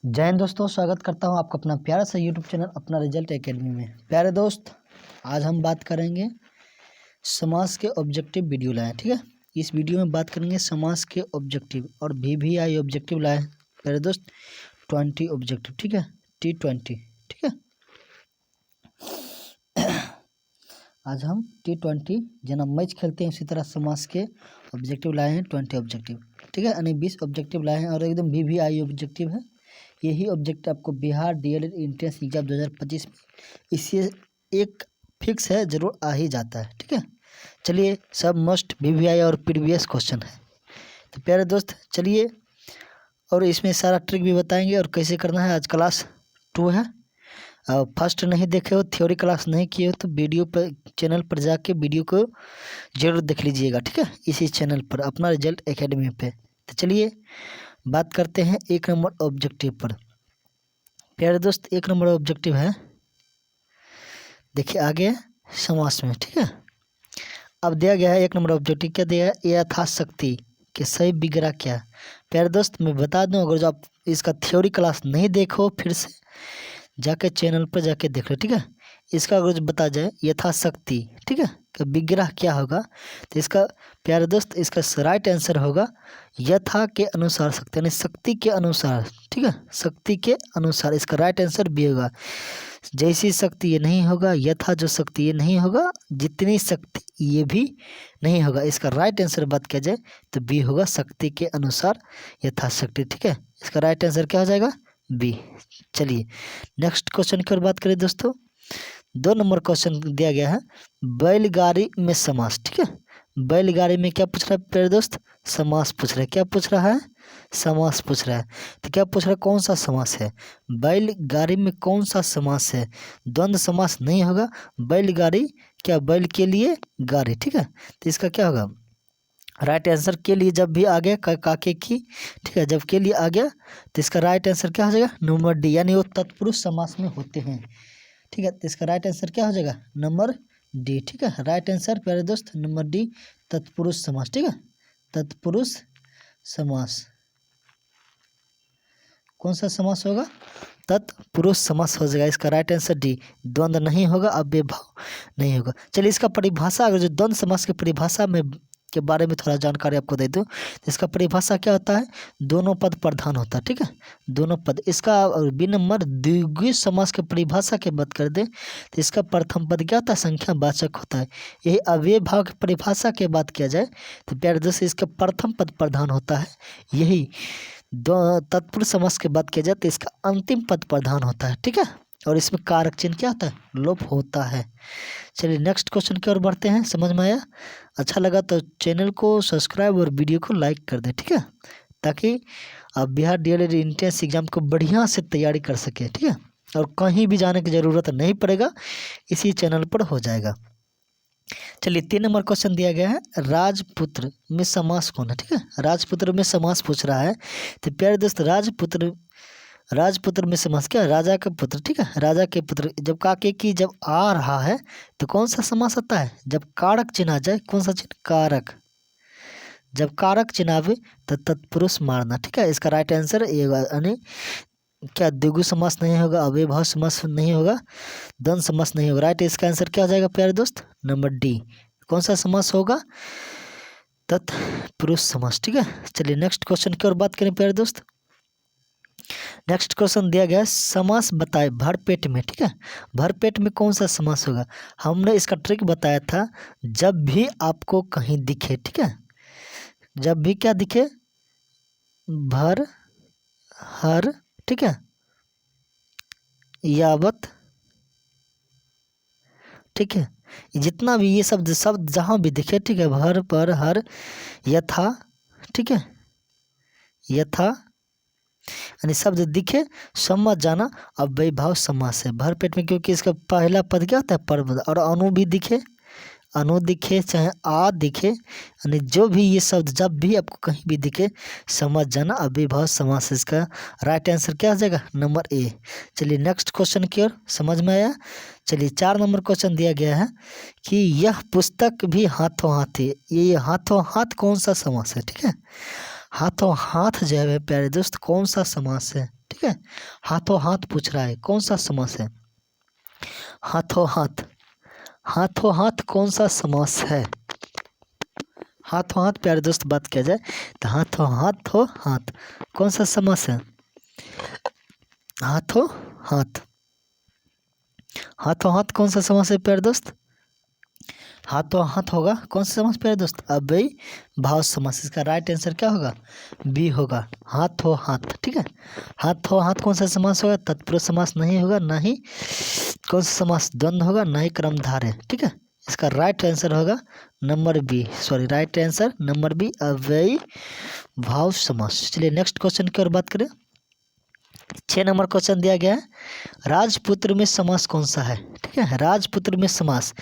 जय हिंद दोस्तों, स्वागत करता हूं आपका अपना प्यारा सा यूट्यूब चैनल अपना रिजल्ट एकेडमी में। प्यारे दोस्त, आज हम बात करेंगे समास के ऑब्जेक्टिव वीडियो लाए। ठीक है, इस वीडियो में बात करेंगे समास के ऑब्जेक्टिव और VVI ऑब्जेक्टिव लाए। प्यारे दोस्त, 20 ऑब्जेक्टिव। ठीक है, T20। ठीक है, आज हम T20 जना मैच खेलते हैं, उसी तरह समास के ऑब्जेक्टिव लाए हैं 20 ऑब्जेक्टिव। ठीक है, यानी 20 ऑब्जेक्टिव लाए हैं और एकदम VVI ऑब्जेक्टिव है। यही ऑब्जेक्टिव आपको बिहार DLED एंट्रेंस एग्जाम 2025 में इससे एक फिक्स है, जरूर आ ही जाता है। ठीक है, चलिए, सब मस्ट VVI और प्रीवियस क्वेश्चन है। तो प्यारे दोस्त चलिए, और इसमें सारा ट्रिक भी बताएंगे और कैसे करना है। आज क्लास 2 है, फर्स्ट नहीं देखे हो, थ्योरी क्लास नहीं किए हो तो वीडियो पर चैनल पर जाके वीडियो को जरूर देख लीजिएगा। ठीक है, इसी चैनल पर अपना रिजल्ट एकेडमी पे। तो चलिए बात करते हैं 1 नंबर ऑब्जेक्टिव पर। प्यारे दोस्त, 1 नंबर ऑब्जेक्टिव है, देखिए आगे समास में। ठीक है, अब दिया गया है 1 नंबर ऑब्जेक्टिव। क्या दिया है? यथाशक्ति के सही विग्रह क्या है। प्यारे दोस्त मैं बता दूं, अगर जो आप इसका थ्योरी क्लास नहीं देखो, फिर से जाके चैनल पर जाके देख लो। ठीक है, इसका अगर जो बता जाए यथाशक्ति, ठीक है, कि विग्रह क्या होगा, तो इसका प्यारे दोस्त इसका राइट आंसर होगा यथा के अनुसार शक्ति, यानी शक्ति के अनुसार। ठीक है, शक्ति के अनुसार इसका राइट आंसर बी होगा। जैसी शक्ति ये नहीं होगा, यथा जो शक्ति ये नहीं होगा, जितनी शक्ति ये भी नहीं होगा। इसका राइट आंसर बात किया जाए तो बी होगा, शक्ति के अनुसार यथाशक्ति। ठीक है, इसका राइट आंसर क्या हो जाएगा? बी। चलिए नेक्स्ट क्वेश्चन की ओर बात करें दोस्तों। 2 नंबर क्वेश्चन दिया गया है, बैलगाड़ी में समास। ठीक है, बैलगाड़ी में क्या पूछ रहा है प्यारे दोस्त? समास पूछ रहा है। क्या पूछ रहा है? समास पूछ रहा है। तो क्या पूछ रहा है? कौन सा समास है? बैलगाड़ी में कौन सा समास है? द्वंद्व समास नहीं होगा। बैलगाड़ी, क्या बैल के लिए गाड़ी। ठीक है, तो इसका क्या होगा? राइट आंसर के लिए जब भी आ गया काके की, ठीक है, जब के लिए आ गया तो इसका राइट आंसर क्या हो जाएगा? नंबर डी, यानी वो तत्पुरुष समास में होते हैं। ठीक है, तो इसका राइट आंसर क्या हो जाएगा? Number D. ठीक है, राइट आंसर प्यारे दोस्त नंबर डी, तत्पुरुष समास। ठीक है, तत्पुरुष समास। कौन सा समास होगा? तत्पुरुष समास हो जाएगा। इसका राइट आंसर डी, द्वंद्व नहीं होगा, अव्ययभाव नहीं होगा। चलिए इसका परिभाषा, अगर जो द्वंद्व समास की परिभाषा में के बारे में थोड़ा जानकारी आपको दे दूं, तो इसका परिभाषा क्या होता है? दोनों पद प्रधान होता है। ठीक है, दोनों पद। इसका बी नंबर द्विगुण समास की परिभाषा की बात कर दे तो इसका प्रथम पद क्या होता है? संख्यावाचक होता है। यही अव्यय भाव की परिभाषा की बात किया जाए तो प्यारे दोस्त इसका प्रथम पद प्रधान होता है। यही तत्पुरुष समास की बात किया जाए तो इसका अंतिम पद प्रधान होता है। ठीक है, और इसमें कारक चिन्ह क्या होता है? लोप होता है। चलिए नेक्स्ट क्वेश्चन की ओर बढ़ते हैं। समझ में आया? अच्छा लगा तो चैनल को सब्सक्राइब और वीडियो को लाइक कर दें। ठीक है, ताकि आप बिहार DLED एंट्रेंस एग्जाम को बढ़िया से तैयारी कर सके। ठीक है, और कहीं भी जाने की ज़रूरत नहीं पड़ेगा, इसी चैनल पर हो जाएगा। चलिए 3 नंबर क्वेश्चन दिया गया है, राजपुत्र में समास कौन है? ठीक है, राजपुत्र में समास पूछ रहा है। तो प्यारे दोस्त राजपुत्र में समास क्या? राजा का पुत्र। ठीक है, राजा के पुत्र। जब काके की जब आ रहा है तो कौन सा समास आता है? जब कारक चिन्ह आ जाए। कौन सा चिन्ह? कारक। जब कारक चिन्ह आवे तो तत्पुरुष मारना। ठीक है, इसका राइट आंसर ये, यानी क्या द्विगु समास नहीं होगा, अव्ययभाव समास नहीं होगा, द्वंद्व समास नहीं होगा। राइट, इसका आंसर क्या हो जाएगा प्यारे दोस्त? Number D. कौन सा समास होगा? तत्पुरुष समास। ठीक है, चलिए नेक्स्ट क्वेश्चन की ओर बात करें प्यारे दोस्त। नेक्स्ट क्वेश्चन दिया गया है, समास बताए भरपेट में। ठीक है, भरपेट में कौन सा समास होगा? हमने इसका ट्रिक बताया था, जब भी आपको कहीं दिखे। ठीक है, जब भी क्या दिखे? भर, हर, ठीक है, यावत। ठीक है, जितना भी ये शब्द जहाँ भी दिखे, ठीक है, भर, पर, हर, यथा, ठीक है, यथा, यानी शब्द दिखे समझ जाना अव्ययभाव समास है भरपेट में, क्योंकि इसका पहला पद क्या होता है? पर। और अनु भी दिखे, अनु दिखे चाहे आ दिखे, यानी जो भी ये शब्द जब भी आपको कहीं भी दिखे समझ जाना अव्ययभाव समास। इसका राइट आंसर क्या हो जाएगा? Number A. चलिए नेक्स्ट क्वेश्चन की ओर। समझ में आया? चलिए 4 नंबर क्वेश्चन दिया गया है कि यह पुस्तक भी हाथों हाथ है। ये हाथों हाथ कौन सा समास है? ठीक है, हाथों हाथ जो है प्यारे दोस्त कौन सा समास है? ठीक है। हाथों हाथ पूछ रहा है, कौन सा समास है? हाथों हाथ, हाथों हाथ कौन सा समास है? हाथों हाथ प्यारे दोस्त बात किया जाए तो हाथों हाथ हो हाथ कौन सा समास है? हाथों हाथ, हाथों हाथ कौन सा समास है प्यारे दोस्त? हाथों हाथ होगा कौन सा समास प्यारे दोस्त? अव्ययी भाव समास। इसका राइट आंसर क्या होगा? बी होगा, हाथों हाथ। ठीक है, हाथों हाथ कौन सा समास होगा? तत्पुरुष समास नहीं होगा, ना ही कौन सा समास? द्वंद्व होगा, ना ही कर्मधारय। ठीक है, इसका राइट आंसर होगा number B, sorry right answer number B, अव्ययी भाव समास। चलिए नेक्स्ट क्वेश्चन की ओर बात करें। 6 नंबर क्वेश्चन दिया गया है, राजपुत्र में समास कौन सा है? ठीक है, राजपुत्र में समास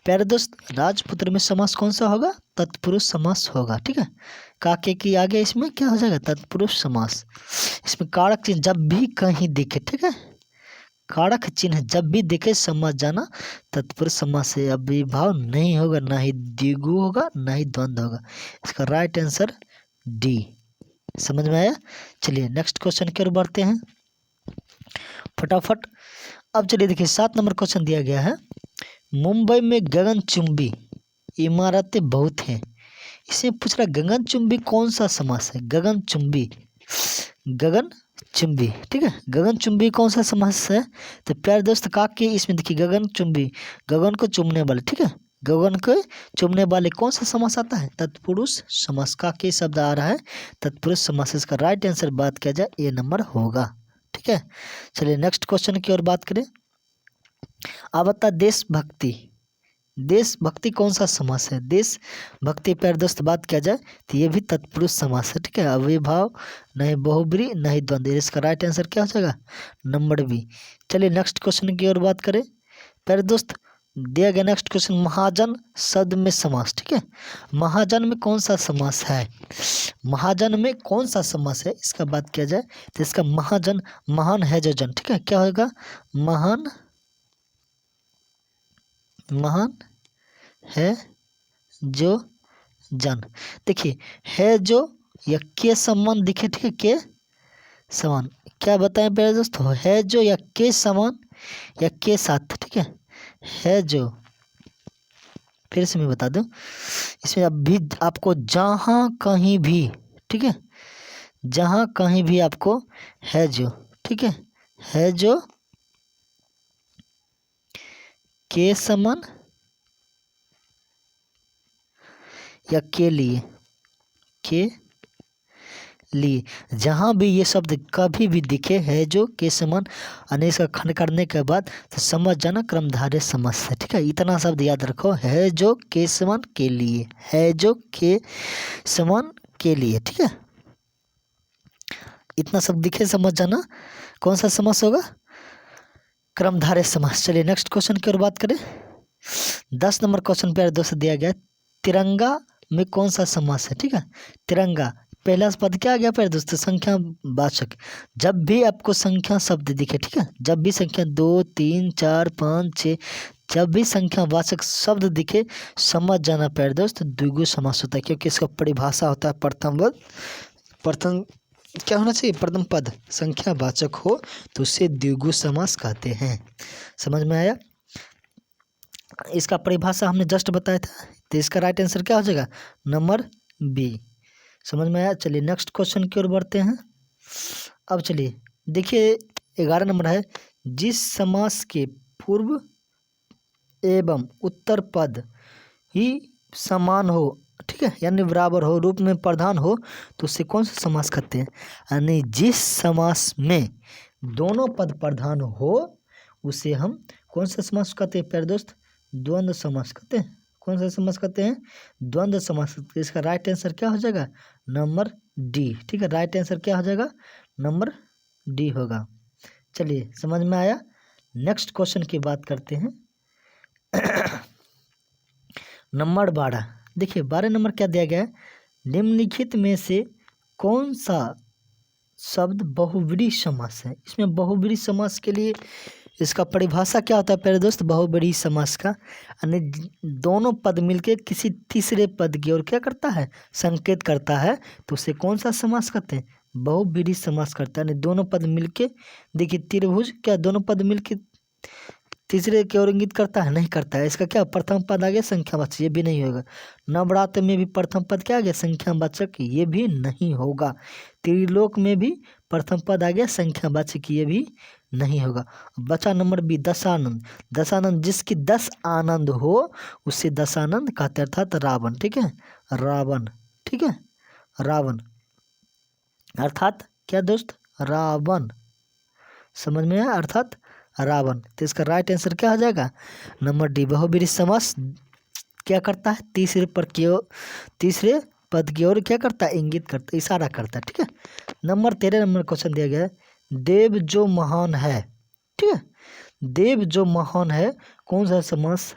प्यारे दोस्त, राजपुत्र में समास कौन सा होगा? तत्पुरुष समास होगा। ठीक है, काके की आगे इसमें क्या हो जाएगा? तत्पुरुष समास। इसमें कारक चिन्ह जब भी कहीं दिखे, ठीक है, कारक चिन्ह जब भी दिखे समझ जाना तत्पुरुष समास से अव्ययीभाव नहीं होगा, ना ही द्विगु होगा, ना ही द्वंद्व होगा। इसका राइट आंसर डी। समझ में आया? चलिए नेक्स्ट क्वेश्चन की ओर बढ़ते हैं फटाफट। अब चलिए देखिए 7 नंबर क्वेश्चन दिया गया है, मुंबई में गगनचुंबी इमारतें बहुत हैं। इसमें पूछ रहा है गगनचुंबी कौन सा समास है? गगनचुंबी, गगनचुंबी। ठीक है, गगनचुंबी कौन सा समास है? तो प्यारे दोस्त काके इसमें देखिए गगनचुंबी, गगन को चुमने वाले। ठीक है, गगन को चुमने वाले कौन सा समास आता है? तत्पुरुष समास। काके शब्द आ रहा है तत्पुरुष समास। इसका राइट आंसर बात किया जाए ए नंबर होगा। ठीक है, चलिए नेक्स्ट क्वेश्चन की ओर बात करें। अब बता देशभक्ति, देशभक्ति कौन सा समास है? देशभक्ति प्यारे दोस्त बात किया जाए तो ये भी तत्पुरुष समास है। ठीक है, अव्ययीभाव, नहीं बहुब्री, नहीं द्वंद्व। इसका राइट आंसर क्या हो जाएगा? Number B. चलिए नेक्स्ट क्वेश्चन की ओर बात करें प्यारे दोस्त। दिया गया नेक्स्ट क्वेश्चन, महाजन शब्द में समास। ठीक है, महाजन में कौन सा समास है? महाजन में कौन सा समास है इसका बात किया जाए तो इसका महाजन, महान है जो जन। ठीक है, क्या होगा? महान, महान है जो जन। देखिए है जो या के समान दिखे। ठीक है, के समान क्या बताएं प्यारे दोस्तों? है जो या के समान या के साथ। ठीक है जो, फिर से मैं बता दूं, इसमें अब भी आपको जहाँ कहीं भी, ठीक है, जहाँ कहीं भी आपको है जो, ठीक है जो के समान या के लिए, के लिए, जहाँ भी ये शब्द कभी भी दिखे है जो के समान अनेक का खंड करने के बाद तो समझ जाना क्रमधारय समास है। ठीक है, इतना शब्द याद रखो, है जो के समान के लिए, है जो के समान के लिए। ठीक है, इतना शब्द दिखे समझ जाना कौन सा समास होगा? क्रमधारय समास। चलिए नेक्स्ट क्वेश्चन की ओर बात करें। 10 नंबर क्वेश्चन पे दोस्त दिया गया, तिरंगा में कौन सा समास है? ठीक है, तिरंगा पहला पद क्या आ गया प्यारे दोस्तों? संख्या वाचक। जब भी आपको संख्या शब्द दिखे, ठीक है, जब भी संख्या 2 3 4 5 6, जब भी संख्या वाचक शब्द दिखे समझ जाना प्यारे दोस्त द्विगु समास होता है, क्योंकि इसका परिभाषा होता है प्रथम पद, प्रथम क्या होना चाहिए? प्रथम पद संख्या वाचक हो तो उसे द्विगु समास कहते हैं। समझ में आया? इसका परिभाषा हमने जस्ट बताया था, तो इसका राइट आंसर क्या हो जाएगा? Number B. समझ में आया? चलिए नेक्स्ट क्वेश्चन की ओर बढ़ते हैं। अब चलिए देखिए 11 नंबर है, जिस समास के पूर्व एवं उत्तर पद ही समान हो, ठीक है, यानी बराबर हो, रूप में प्रधान हो तो उसे कौन सा समास कहते हैं? यानी जिस समास में दोनों पद प्रधान हो उसे हम कौन सा समास कहते हैं प्यारे दोस्त? द्वंद्व समास कहते हैं। कौन सा समास कहते हैं? द्वंद्व समास। इसका राइट आंसर क्या हो जाएगा? Number D. ठीक है, राइट आंसर क्या हो जाएगा? नंबर डी होगा। चलिए समझ में आया? नेक्स्ट क्वेश्चन की बात करते हैं। नंबर 12, देखिए 12 नंबर क्या दिया गया है, निम्नलिखित में से कौन सा शब्द बहुब्रीहि समास है? इसमें बहुब्रीहि समास के लिए इसका परिभाषा क्या होता है प्यारे दोस्त? बहुब्रीहि समास का यानी दोनों पद मिलके किसी तीसरे पद की ओर क्या करता है? संकेत करता है, तो उसे कौन सा समास कहते हैं? बहुव्रीहि समास करता है, यानी दोनों पद मिलके, देखिए त्रिभुज क्या दोनों पद मिलके तीसरे की ओर इंगित करता है, नहीं करता है। इसका क्या प्रथम पद आ गया संख्यावाचक, ये भी नहीं होगा। नवरात्र में भी प्रथम पद क्या आ गया संख्यावाचक, ये भी नहीं होगा। त्रिलोक में भी प्रथम पद आ गया संख्यावाचक, ये भी नहीं होगा। बचा नंबर बी दशानंद। दशानंद जिसकी 10 आनंद हो उसे दशानंद कहते हैं, अर्थात रावण। ठीक है, रावण। ठीक है, रावण अर्थात क्या दोस्त, रावण। समझ में आया, अर्थात रावण। तो इसका राइट आंसर क्या हो जाएगा, नंबर डी। बहुव्रीहि समास क्या करता है, तीसरे पद की ओर क्या करता है, इंगित करता, इशारा करता है। ठीक है, नंबर 13 नंबर क्वेश्चन दिया गया है, देव जो महान है। ठीक है, देव जो महान है कौन सा समास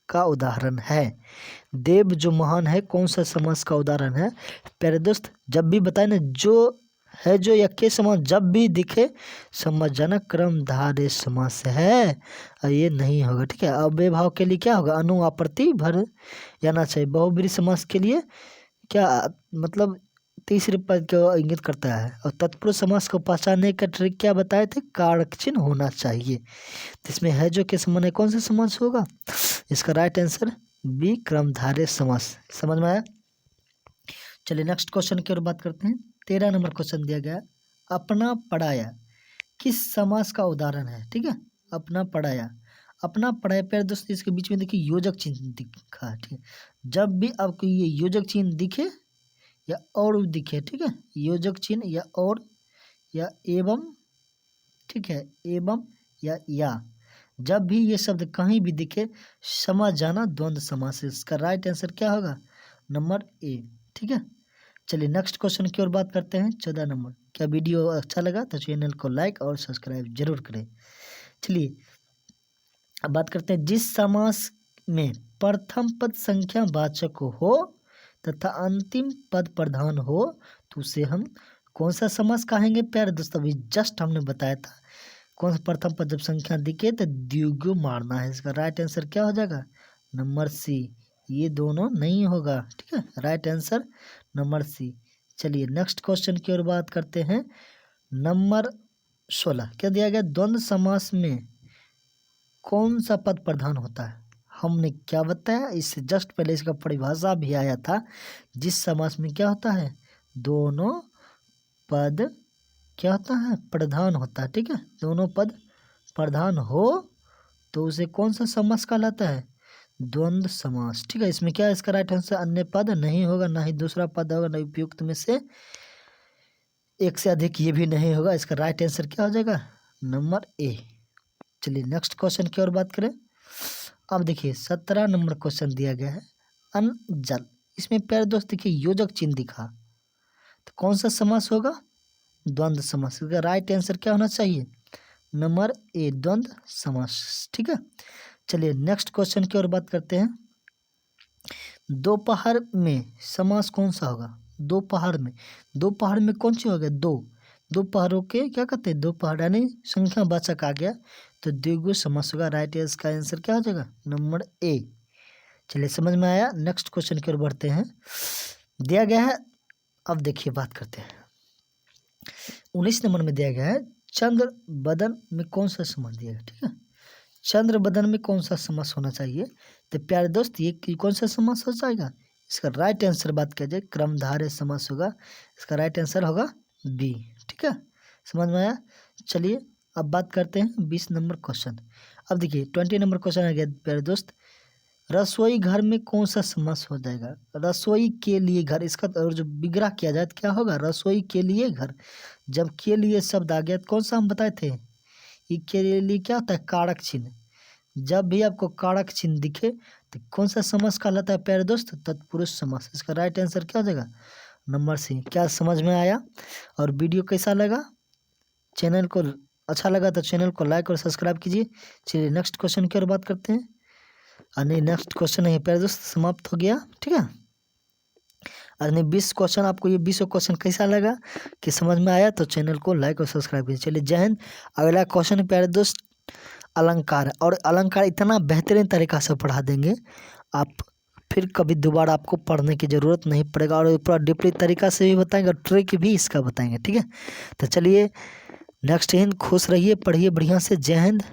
का उदाहरण है। देव जो महान है कौन सा समास का उदाहरण है। प्यारे दोस्त जब भी बताए ना जो है जो या के समास जब भी दिखे समझजनक क्रमधारय समास है, और ये नहीं होगा। ठीक है, अव्यय भाव के लिए क्या होगा, अनु आप्रति भर जाना चाहिए। बहुव्रीहि समास के लिए क्या मतलब तीसरे पद को इंगित करता है। और तत्पुरुष समास को पहचानने का ट्रिक क्या बताए थे, कारक चिन्ह होना चाहिए। तो इसमें है जो के संबंध कौन सा समास होगा, इसका राइट आंसर बी क्रमधारय समास। समझ में आया। चलिए नेक्स्ट क्वेश्चन की ओर बात करते हैं। 13 नंबर क्वेश्चन दिया गया, अपना पढ़ाया किस समास का उदाहरण है। ठीक है, अपना पढ़ाया, अपना पढ़ाया। प्यारे दोस्त इसके बीच में देखिए योजक चिन्ह दिखा। ठीक है, जब भी आपको ये योजक चिन्ह दिखे या और दिखे, ठीक है, योजक चिन्ह या और या एवं, ठीक है, एवं या जब भी ये शब्द कहीं भी दिखे समझ जाना द्वंद्व समास। इसका राइट आंसर क्या होगा, नंबर ए। ठीक है, चलिए नेक्स्ट क्वेश्चन की ओर बात करते हैं। 14 नंबर। क्या वीडियो अच्छा लगा तो चैनल को लाइक और सब्सक्राइब जरूर करें। चलिए अब बात करते हैं, जिस समास में प्रथम पद संख्यावाचक हो तथा अंतिम पद प्रधान हो तो उसे हम कौन सा समास कहेंगे। प्यारे दोस्तों अभी जस्ट हमने बताया था कौन सा प्रथम पद जब संख्या दिखे तो द्विगु मारना है। इसका राइट आंसर क्या हो जाएगा, नंबर सी। ये दोनों नहीं होगा। ठीक है, राइट आंसर नंबर सी। चलिए नेक्स्ट क्वेश्चन की ओर बात करते हैं। नंबर 16 क्या दिया गया, द्वंद्व समास में कौन सा पद प्रधान होता है। हमने क्या बताया, इससे जस्ट पहले इसका परिभाषा भी आया था। जिस समास में क्या होता है, दोनों पद क्या होता है, प्रधान होता है। ठीक है, दोनों पद प्रधान हो तो उसे कौन सा समास कहलाता है, द्वंद्व समास। ठीक है, इसमें क्या है, इसका राइट आंसर अन्य पद नहीं होगा, ना ही दूसरा पद होगा, ना उपयुक्त में से एक से अधिक, ये भी नहीं होगा। इसका राइट आंसर क्या हो जाएगा, नंबर ए। चलिए नेक्स्ट क्वेश्चन की ओर बात करें। अब देखिए 17 नंबर क्वेश्चन दिया गया है, अनजल। इसमें प्यारे दोस्त देखिए योजक चिन्ह दिखा तो कौन सा समास होगा, द्वंद्व समास। इसका राइट आंसर क्या होना चाहिए, नंबर ए, द्वंद्व समास। ठीक है, चलिए नेक्स्ट क्वेश्चन की ओर बात करते हैं। दोपहर में समास कौन सा होगा, दोपहर में कौन सी होगा, दोपहरों के क्या कहते हैं, दोपहर यानी संख्यावाचक आ गया तो द्विगु समास होगा। राइट इसका आंसर क्या हो जाएगा, नंबर ए। चलिए समझ में आया। नेक्स्ट क्वेश्चन की ओर बढ़ते हैं। दिया गया है, अब देखिए बात करते हैं 19 नंबर में दिया गया है, चंद्र बदन में कौन सा समास दिया गया। ठीक है, चंद्र बदन में कौन सा समास होना चाहिए। तो प्यारे दोस्त ये कौन सा समास हो जाएगा, इसका राइट आंसर बात किया जाए क्रमधारय समास होगा। इसका राइट आंसर होगा बी। ठीक है, समझ में आया। चलिए अब बात करते हैं 20 नंबर क्वेश्चन। अब देखिए 20 नंबर क्वेश्चन आ गया प्यारे दोस्त, रसोई घर में कौन सा समास हो जाएगा, रसोई के लिए घर। इसका और जो विग्रह किया जाए तो क्या होगा, रसोई के लिए घर। जब के लिए शब्द आ गया तो कौन सा हम बताए थे, ये के लिए क्या होता है, कारक चिन्ह। जब भी आपको कारक चिन्ह दिखे तो कौन सा समास कहलाता है प्यारे दोस्त, तत्पुरुष समास। इसका राइट आंसर क्या हो जाएगा, नंबर सी। क्या समझ में आया, और वीडियो कैसा लगा, चैनल को अच्छा लगा तो चैनल को लाइक और सब्सक्राइब कीजिए। चलिए नेक्स्ट क्वेश्चन की ओर बात करते हैं। नहीं नेक्स्ट क्वेश्चन नहीं प्यारे दोस्त, समाप्त हो गया। ठीक है, नहीं 20 क्वेश्चन, आपको ये 20 क्वेश्चन कैसा लगा कि समझ में आया तो चैनल को लाइक और सब्सक्राइब कीजिए। चलिए जय हिंद। अगला क्वेश्चन प्यारे दोस्त अलंकार, और अलंकार इतना बेहतरीन तरीका से पढ़ा देंगे आप फिर कभी दोबारा आपको पढ़ने की ज़रूरत नहीं पड़ेगा और पूरा डीपली तरीका से भी बताएंगे और ट्रिक भी इसका बताएंगे। ठीक है, तो चलिए नेक्स्ट हिंद। खुश रहिए, पढ़िए बढ़िया से। जय हिंद।